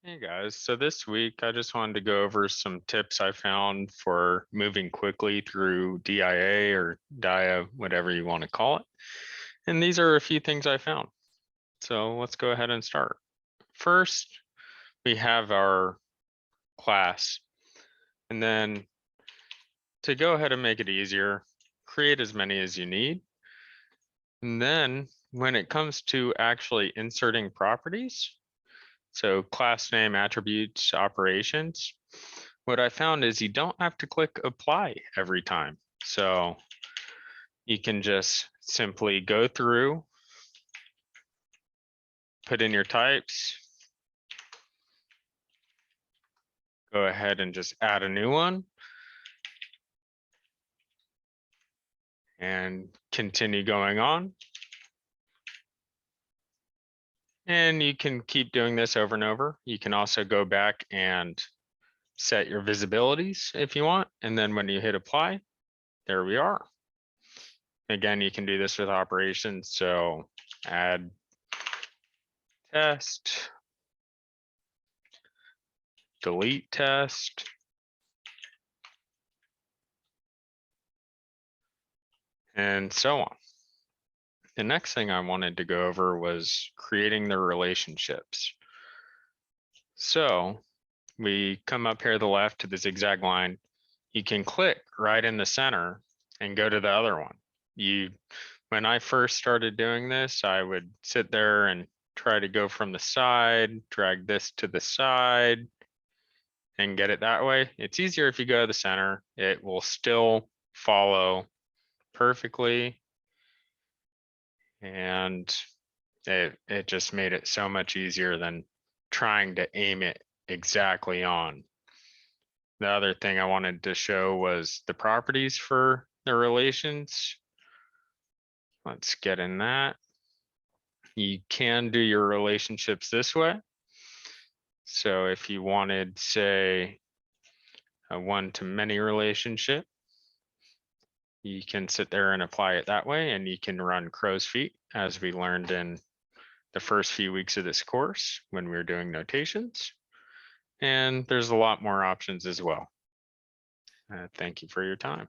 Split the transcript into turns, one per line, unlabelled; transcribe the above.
Hey guys, so this week I just wanted to go over some tips I found for moving quickly through DIA or DIA, whatever you want to call it. And these are a few things I found. So let's go ahead and start. First, we have our class. And then to go ahead and make it easier, create as many as you need. And then when it comes to actually inserting properties, so class name, attributes, operations, what I found is you don't have to click apply every time. So you can just simply go through, put in your types, go ahead and just add a new one and continue going on. And you can keep doing this over and over. You can also go back and set your visibilities if you want. And then when you hit apply, there we are. Again, you can do this with operations. So add test, delete test, and so on. The next thing I wanted to go over was creating the relationships. So we come up here to the left to the zigzag line. You can click right in the center and go to the other one. When I first started doing this, I would sit there and try to go from the side, drag this to the side, and get it that way. It's easier if you go to the center. It will still follow perfectly. And it just made it so much easier than trying to aim it exactly on. The other thing I wanted to show was the properties for the relations. Let's get in that. You can do your relationships this way. So if you wanted, say, a one-to-many relationship, you can sit there and apply it that way, and you can run crow's feet, as we learned in the first few weeks of this course when we were doing notations. And there's a lot more options as well. Thank you for your time.